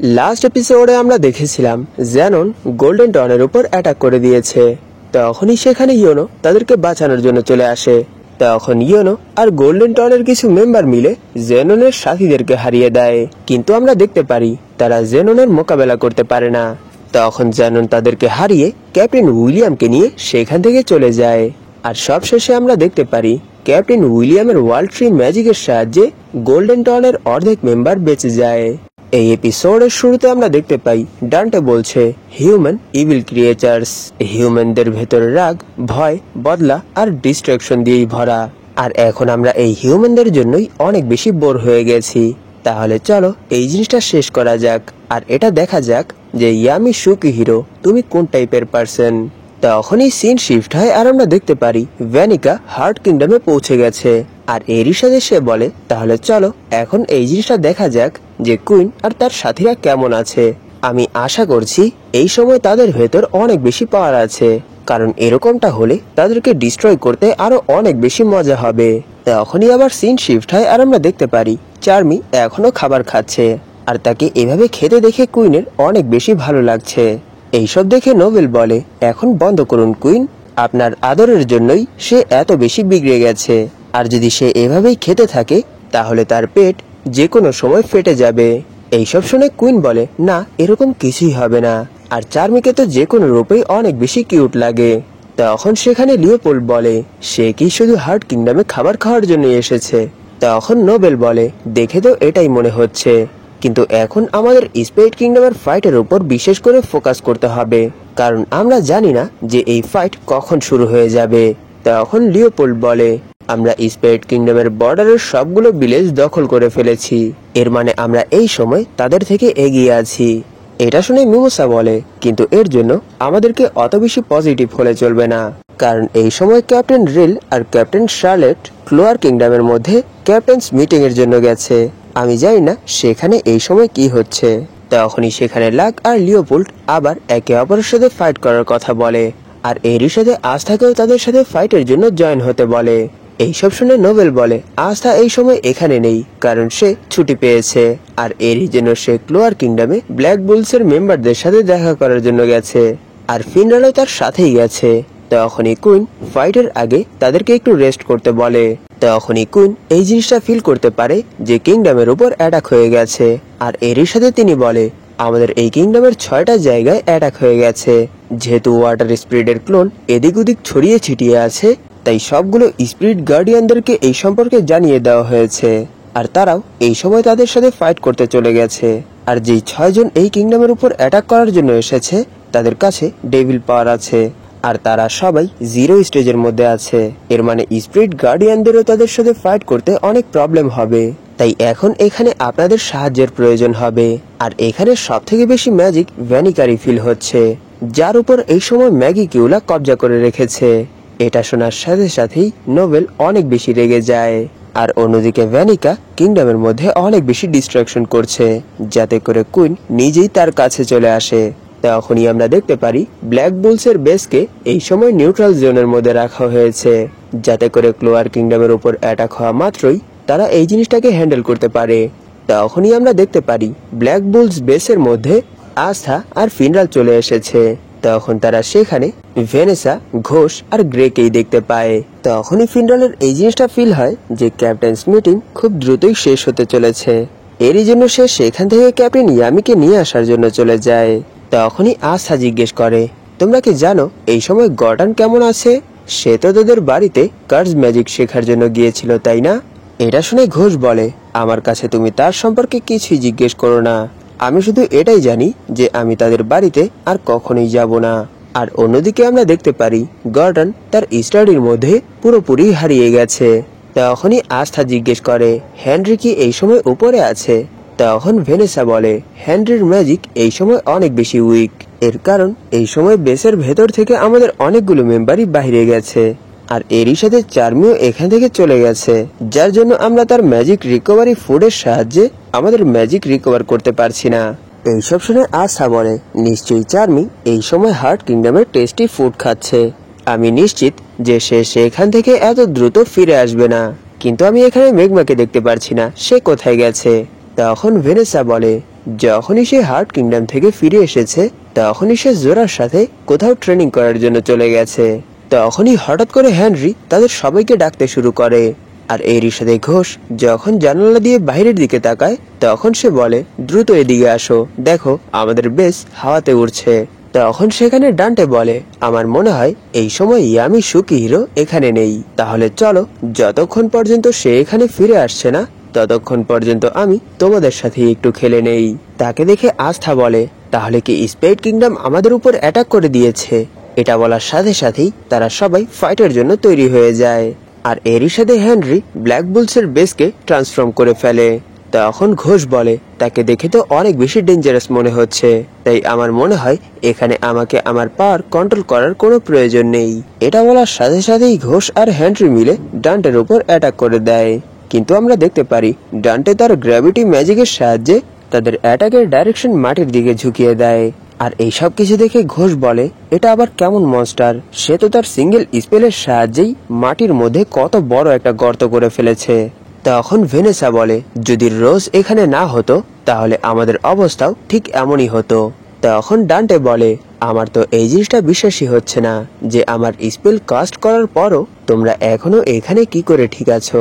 Last এপিসোডে আমরা দেখেছিলাম জ্যানন গোল্ডেন ডনের উপর অ্যাটাক করে দিয়েছে। তখনই সেখানে ইয়োনো তাদেরকে বাঁচানোর জন্য চলে আসে। তখন ইয়োনো আর গোল্ডেন ডনের কিছু মেম্বার মিলে জ্যাননের সাথীদেরকে হারিয়ে দেয়, কিন্তু আমরা দেখতে পারি তারা জ্যাননের মোকাবেলা করতে পারে না। তখন জ্যানন তাদেরকে হারিয়ে ক্যাপ্টেন উইলিয়ামকে নিয়ে সেখান থেকে চলে যায়। আর সবশেষে আমরা দেখতে পারি ক্যাপ্টেন উইলিয়ামের ওয়ার্ল্ড ট্রি ম্যাজিকের সাহায্যে গোল্ডেন ডনের অর্ধেক মেম্বার বেঁচে যায়। এই এপিসোডের শুরুতে আমরা দেখতে পাই ডান্টে বলছে হিউম্যান ইভিল ক্রিয়েচার্স, হিউম্যানদের ভেতরে রাগ, ভয়, বদলা আর ডিস্ট্রাকশন দিয়েই ভরা। আর এখন আমরা এই হিউম্যানদের জন্যই অনেক বেশি বোর হয়ে গেছি। তাহলে চলো এই জিনিসটা শেষ করা যাক আর এটা দেখা যাক যে ইয়ামি সুকিহিরো তুমি কোন টাইপের পারসন। তখনই সিন শিফট হয় আর আমরা দেখতে পারি ভ্যানিকা হার্ট কিংডমে পৌঁছে গেছে। আর এরই সাথে সে বলে তাহলে চলো এখন এই জিনিসটা দেখা যাক যে কুইন আর তার সাথীরা কেমন আছে। আমি আশা করছি এই সময় তাদের ভেতর অনেক বেশি পাওয়ার আছে, কারণ এরকমটা হলে তাদেরকে ডিস্ট্রয় করতে আরো অনেক বেশি মজা হবে। তখনই আবার সিন শিফট হয় আর আমরা দেখতে পারি চার্মি এখনো খাবার খাচ্ছে আর তাকে এভাবে খেতে দেখে কুইনের অনেক বেশি ভালো লাগছে। এইসব দেখে নোবেল বলে এখন বন্ধ করুন কুইন, আপনার আদরের জন্যই সে এত বেশি বিগড়ে গেছে। আর যদি সে এভাবেই খেতে থাকে তাহলে তার পেট যে কোনো সময় ফেটে যাবে। এইসব শুনে কুইন বলে না এরকম কিছুই হবে না, আর চার্মিকে তো যে কোনো রূপেই অনেক বেশি কিউট লাগে। তখন সেখানে লিওপোল্ড বলে সে কি শুধু হার্ট কিংডমে খাবার খাওয়ার জন্য এসেছে। তখন নোবেল বলে দেখে তো এটাই মনে হচ্ছে, কিন্তু এখন আমাদের স্পিরিট কিংডমের ফাইটের উপর বিশেষ করে ফোকাস করতে হবে, কারণ আমরা জানি না যে এই ফাইট কখন শুরু হয়ে যাবে। তখন লিওপোল্ড বলে আমরা স্পিরিট কিংডমের বর্ডারের সবগুলো ভিলেজ দখল করে ফেলেছি, এর মানে আমরা এই সময় তাদের থেকে এগিয়ে আছি। এটা শুনে মিমোসা বলে কিন্তু এর জন্য আমাদেরকে অত বেশি পজিটিভ হলে চলবে না, কারণ এই সময় ক্যাপ্টেন রিল আর ক্যাপ্টেন শার্লেট ক্লোয়ার কিংডমের মধ্যে ক্যাপ্টেন্স মিটিং এর জন্য গেছে। আমি জানি না সেখানে এই সময় কি হচ্ছে। তখনই সেখানে লাক আর লিওপোল্ড আবার একে অপরের সাথে ফাইট করার কথা বলে, আর এরই সাথে আস্থাকেও তাদের সাথে ফাইটের জন্য জয়েন হতে বলে। এইসব শুনে নোবেল বলে আস্থা এই সময় এখানে নেই, কারণ সে ছুটি পেয়েছে, আর এরই জন্য সে ক্লোয়ার কিংডমে ব্ল্যাক বুলসের মেম্বারদের সাথে দেখা করার জন্য গেছে, আর ফিনরালও তার সাথেই গেছে। তখনই কুইন ফাইটের আগে তাদেরকে একটু রেস্ট করতে বলে। তখনই কুইন এই জিনিসটা ফিল করতে পারে যে কিংডমের উপর অ্যাটাক হয়ে গেছে, আর এরই সাথে তিনি বলে আমাদের এই কিংডমের 6টা জায়গায় অ্যাটাক হয়ে গেছে। যেহেতু ওয়াটার স্পিরিটের ক্লোন এদিক ওদিক ছড়িয়ে ছিটিয়ে আছে, তাই সবগুলো স্পিরিট গার্ডিয়ানদেরকে এই সম্পর্কে জানিয়ে দেওয়া হয়েছে, আর তারাও এই সময় তাদের সাথে ফাইট করতে চলে গেছে। আর যেই 6 জন এই কিংডমের উপর অ্যাটাক করার জন্য এসেছে তাদের কাছে ডেভিল পাওয়ার আছে, আর তারা সবাই 0 স্টেজের মধ্যে আছে। এর মানে স্পিরিট গার্ডিয়ানদেরও তাদের সাথে ফাইট করতে অনেক প্রবলেম হবে। তাই এখন এখানে আপনাদের সাহায্যের প্রয়োজন হবে। আর এখানে সব থেকে বেশি ম্যাজিক ভ্যানিকারই ফিল হচ্ছে, যার উপর এই সময় ম্যাগি কিউলা কবজা করে রেখেছে। এটা শোনার সাথে সাথেই নোবেল অনেক বেশি রেগে যায়। আর অন্যদিকে ভ্যানিকা কিংডমের মধ্যে অনেক বেশি ডিস্ট্রাকশন করছে, যাতে করে কুইন নিজেই তার কাছে চলে আসে। তখনই আমরা দেখতে পারি ব্ল্যাক বুলসের বেসকে এই সময় নিউট্রাল জোনের মধ্যে রাখা হয়েছে, যাতে করে ক্লোয়ার কিংডমের উপর অ্যাটাক হওয়া মাত্রই তারা এই জিনিসটাকে হ্যান্ডেল করতে পারে। তখনই আমরা দেখতে পারি ব্ল্যাক বুলস বেসের মধ্যে আস্থা আর ফিনরাল চলে এসেছে। তখন তারা সেখানে ভেনেসা, ঘোষ আর গ্রেকেই দেখতে পায়। তখনই ফিনরালের এই জিনিসটা ফিল হয় যে ক্যাপ্টেন্স মিটিং খুব দ্রুতই শেষ হতে চলেছে। এরই জন্য সে সেখান থেকে ক্যাপ্টেন ইয়ামিকে নিয়ে আসার জন্য চলে যায়। তখনই আস্থা জিজ্ঞেস করে তোমরা কি জানো এই সময় গর্ডন কেমন আছে? সে তো তোদের বাড়িতে কার্স ম্যাজিক শেখার জন্য গিয়েছিল তাই না? এটা শুনে ঘোষ বলে আমার কাছে তুমি তার সম্পর্কে কিছুই জিজ্ঞেস করো না, আমি শুধু এটাই জানি যে আমি তাদের বাড়িতে আর কখনোই যাব না। আর অন্যদিকে আমরা দেখতে পারি গর্ডন তার স্টাডির মধ্যে পুরোপুরি হারিয়ে গেছে। তখনই আস্থা জিজ্ঞেস করে হেনরি কি এই সময় উপরে আছে? তখন ভেনেসা বলে হেনরির ম্যাজিক এই সময় অনেক বেশি উইক, এর কারণ এই সময় বেসের ভেতর থেকে আমাদের অনেকগুলো মেম্বারই বাইরে গেছে, আর এরই সাথে চার্মিও এখান থেকে চলে গেছে, যার জন্য আমরা তার ম্যাজিক রিকভারি ফুডের সাহায্যে আমাদের ম্যাজিক রিকভার করতে পারছি না। এইসব শুনে আশা বলে নিশ্চয়ই চার্মি এই সময় হার্ট কিংডমের টেস্টি ফুড খাচ্ছে। আমি নিশ্চিত যে সে সেখান থেকে এত দ্রুত ফিরে আসবে না, কিন্তু আমি এখানে মেঘমাকে দেখতে পারছি না, সে কোথায় গেছে? তখন ভেনেসা বলে যখনই সে হার্ট কিংডম থেকে ফিরে এসেছে তখনই সে জোরার সাথে কোথাও ট্রেনিং করার জন্য চলে গেছে। তখনই হঠাৎ করে হেনরি তাদের সবাইকে ডাকতে শুরু করে। আর এরই সাথে ঘোষ যখন জানালা দিয়ে বাইরের দিকে তাকায় তখন সে বলে, দ্রুত এদিকে আসো, দেখো আমাদের বেস হাওয়াতে উড়ছে। তখন সেখানে ডান্টে বলে, আমার মনে হয় এই সময় ইয়ামি সুকিহিরো এখানে নেই, তাহলে চলো যতক্ষণ পর্যন্ত সে এখানে ফিরে আসছে না ততক্ষণ পর্যন্ত আমি তোমাদের সাথে একটু খেলে নেই। তাকে দেখে আস্থা বলে, তাহলে কি স্পেড কিংডম আমাদের উপর অ্যাটাক করে দিয়েছে? এটা বলার সাথে সাথেই তারা সবাই ফাইটের জন্য তৈরি হয়ে যায়। আর এরই সাথে হেনরি ব্ল্যাক বুলসের বেসকে ট্রান্সফর্ম করে ফেলে। তখন ঘোষ বলে, তাকে দেখে তো অনেক বেশি ডেঞ্জারাস মনে হচ্ছে, তাই আমার মনে হয় এখানে আমাকে আমার পাওয়ার কন্ট্রোল করার কোনো প্রয়োজন নেই। এটা বলার সাথে সাথেই ঘোষ আর হেনরি মিলে ডান্টের উপর অ্যাটাক করে দেয়। কিন্তু আমরা দেখতে পারি ডান্টে তার গ্র্যাভিটি ম্যাজিকের সাহায্যে তাদের অ্যাটাকের ডাইরেকশন মাটির দিকে ঝুঁকিয়ে দেয়। আর এইসব কিছু দেখে ঘোষ বলে, এটা আবার কেমন মনস্টার, সে তো তার সিঙ্গেল স্পেলের সাহায্যেই মাটির মধ্যে কত বড় একটা গর্ত করে ফেলেছে। তখন ভেনেসা বলে, যদি রোজ এখানে না হতো তাহলে আমাদের অবস্থাও ঠিক এমনই হতো। তখন ডান্টে বলে, আমার তো এই জিনিসটা বিশ্বাসই হচ্ছে না যে আমার স্পেল কাস্ট করার পরও তোমরা এখনো এখানে কি করে ঠিক আছো।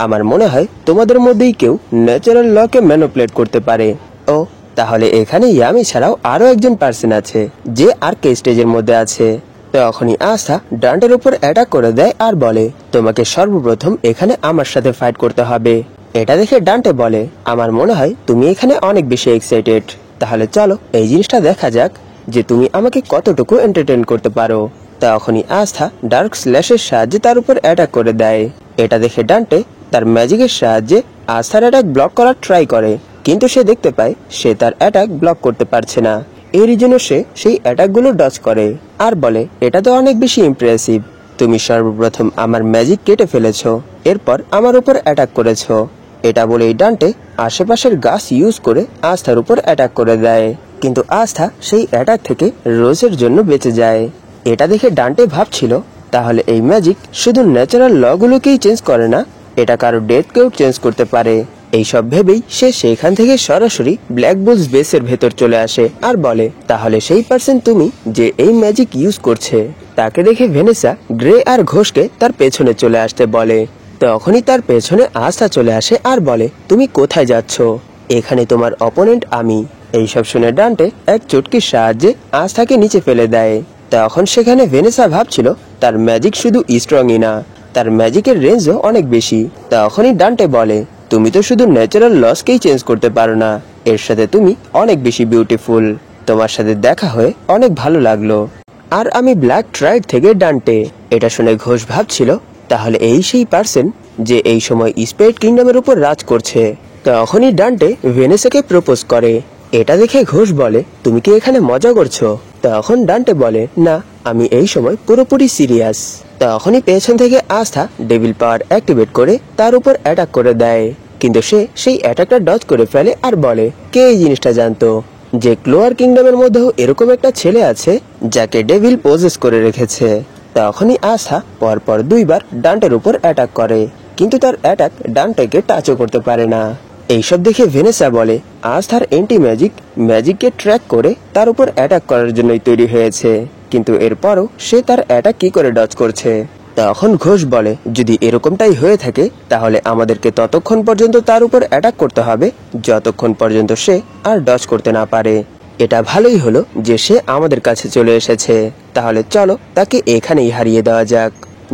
আমার মনে হয় তোমাদের মধ্যেই কেউ ন্যাচারাল লকে ম্যানিপুলেট করতে পারে। ও তাহলে এখানে ইয়ামি ছাড়াও আরো একজন পার্সন আছে যে আর্কে স্টেজের মধ্যে আছে। তখনই আস্থা ডান্টের উপর অ্যাটাক করে দেয় আর বলে, তোমাকে সর্বপ্রথম এখানে আমার সাথে ফাইট করতে হবে। এটা দেখে ডান্টে বলে, আমার মনে হয় তুমি এখানে অনেক বেশি এক্সাইটেড, তাহলে চলো এই জিনিসটা দেখা যাক যে তুমি আমাকে কতটুকু এন্টারটেইন করতে পারো। তখনই আস্থা ডার্ক স্ল্যাশের সাহায্যে তার উপর অ্যাটাক করে দেয়। এটা দেখে ডান্টে তার ম্যাজিকের সাহায্যে আস্থার অ্যাটাক ব্লক করার ট্রাই করে, কিন্তু সে দেখতে পায় সে তার অ্যাটাক ব্লক করতে পারছে না। এর জন্য সে সেই অ্যাটাকগুলো ডজ করে আর বলে, এটা তো অনেক বেশি ইমপ্রেসিভ, তুমি সর্বপ্রথম আমার ম্যাজিক কেটে ফেলেছো, এরপর আমার উপর অ্যাটাক করেছো। এটা বলেই ডান্টে আশেপাশের গাছ ইউজ করে আস্থার উপর অ্যাটাক করে দেয়, কিন্তু আস্থা সেই অ্যাটাক থেকে রোজের জন্য বেঁচে যায়। এটা দেখে ডান্টে ভাবছিল, তাহলে এই ম্যাজিক শুধু ন্যাচারাল লগুলোকেই চেঞ্জ করে না, এটা কারো ডেথকেও চেঞ্জ করতে পারে। এইসব ভেবেই সে সেখান থেকে সরাসরি ব্ল্যাক বুলস বেসের ভেতর চলে আসে আর বলে, তাহলে সেই পার্সন তুমি যে এই ম্যাজিক ইউজ করছে। তাকে দেখে ভেনেসা গ্রে আর ঘোষকে তার পেছনে চলে আসতে বলে। তখনই তার পেছনে আস্থা চলে আসে আর বলে, তুমি কোথায় যাচ্ছ? এখানে তোমার অপোনেন্ট আমি। এইসব শুনে ডান্টে এক চুটকির সাহায্যে আস্থাকে নিচে ফেলে দেয়। তখন সেখানে ভেনেসা ভাবছিল তার ম্যাজিক শুধু স্ট্রংই না, তার ম্যাজিকের রেঞ্জও অনেক বেশি। তখনই ডান্টে বলে, তুমি তো শুধু ন্যাচারাল লসকেই চেঞ্জ করতে পারো না, এর সাথে তুমি অনেক বেশি বিউটিফুল। তোমার সাথে দেখা হয়ে অনেক ভালো লাগলো। আর আমি ব্ল্যাক ট্রাইড থেকে ডান্টে। এটা শুনে ঘোষ ভাবছিল, তাহলে এই সেই পার্সন যে এই সময় স্পেড কিংডমের উপর রাজ করছে। তখনই ডান্টে ভেনেসাকে প্রপোজ করে। এটা দেখে ঘোষ বলে, তুমি কি এখানে মজা করছো? তখন ডান্টে বলে, না, আমি এই সময় পুরোপুরি সিরিয়াস। তখনই পেছন থেকে আস্থা ডেভিল পাওয়ার অ্যাক্টিভেট করে তার উপর অ্যাটাক করে দেয়, কিন্তু সে সেই অ্যাটাকটা ডজ করে ফেলে আর বলে, কে এই জিনিসটা জানতো যে ক্লোয়ার কিংডমের মধ্যেও এরকম একটা ছেলে আছে যাকে ডেভিল পজেস করে রেখেছে। তখনই আস্থা পরপর দুইবার ডান্টের উপর অ্যাটাক করে, কিন্তু তার অ্যাটাক ডান্টেকে টাচও করতে পারে না। এইসব দেখে ভেনেসা বলে, আস্থার এন্টি ম্যাজিককে ট্র্যাক করে তার উপর অ্যাটাক করার জন্যই তৈরি হয়েছে, কিন্তু এরপরও সে তার অ্যাটাক কি করে ডজ করছে। তখন ঘোষ বলে, যদি এরকমটাই হয়ে থাকে তাহলে আমাদেরকে ততক্ষণ পর্যন্ত তার উপর অ্যাটাক করতে হবে যতক্ষণ পর্যন্ত সে আর ডজ করতে না পারে। এটা ভালোই হলো যে সে আমাদের কাছে চলে এসেছে, তাহলে চলো তাকে এখানেই হারিয়ে দেওয়া যাক,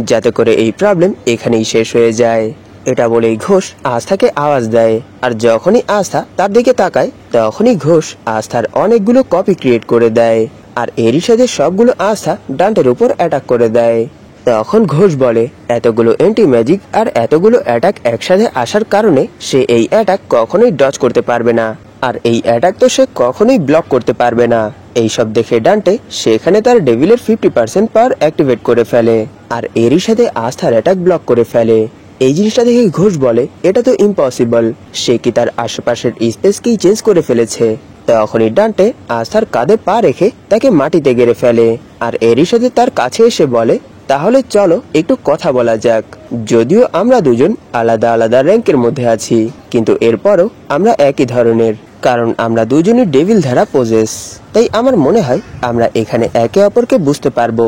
যাতে করে এই প্রবলেম এখানেই শেষ হয়ে যায়। এটা বলেই ঘোষ আস্থাকে আওয়াজ দেয়, আর যখনই আস্থা তার দিকে তাকায় তখনই ঘোষ আস্থার অনেকগুলো কপি ক্রিয়েট করে দেয়, আর এরই সাথে সবগুলো আস্থা ডান্টের উপর অ্যাটাক করে দেয়। তখন ঘোষ বলে, এতগুলো এন্টি ম্যাজিক আর এতগুলো অ্যাটাক একসাথে আসার কারণে সে এই অ্যাটাক কখনোই ডজ করতে পারবে না, আর এই অ্যাটাক তো সে কখনোই ব্লক করতে পারবে না। এইসব দেখে ডান্টে সেখানে তার ডেভিলের 50% পাওয়ার অ্যাক্টিভেট করে ফেলে, আর এরই সাথে আস্থার অ্যাটাক ব্লক করে ফেলে। এই জিনিসটা দেখে ঘোষ বলে, এটা তো ইম্পসিবল, সে কি তার আশেপাশের স্পেসকেই চেঞ্জ করে ফেলেছে। তখনই ডান্টে আস্থার কাঁধে পা রেখে তাকে মাটিতে গেড়ে ফেলে, আর এরই সাথে তার কাছে এসে বলে, তাহলে চলো একটু কথা বলা যাক। যদিও আমরা দুজন আলাদা আলাদা র্যাঙ্কের মধ্যে আছি, কিন্তু এরপরও আমরা একই ধরনের। কারণ আমরা দুজনই ডেভিল দ্বারা পজেস। তাই আমার মনে হয় আমরা এখানে একে অপরকে বুঝতে পারবো।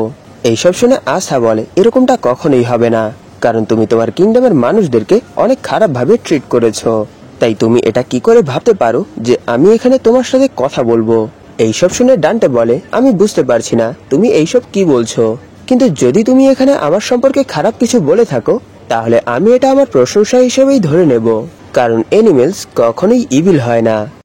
এইসব শুনে আশা বলে, এরকমটা কখনোই হবে না, কারণ তুমি তোমার কিংডমের মানুষদেরকে অনেক খারাপ ভাবে ট্রিট করেছো। তাই তুমি এটা কি করে ভাবতে পারো যে আমি এখানে তোমার সাথে কথা বলবো? এইসব শুনে ডান্টে বলে, আমি বুঝতে পারছি না তুমি এইসব কি বলছো, কিন্তু যদি তুমি এখানে আমার সম্পর্কে খারাপ কিছু বলে থাকো তাহলে আমি এটা আমার প্রশংসা হিসেবেই ধরে নেব, কারণ এনিমেলস কখনোই ইভিল হয় না।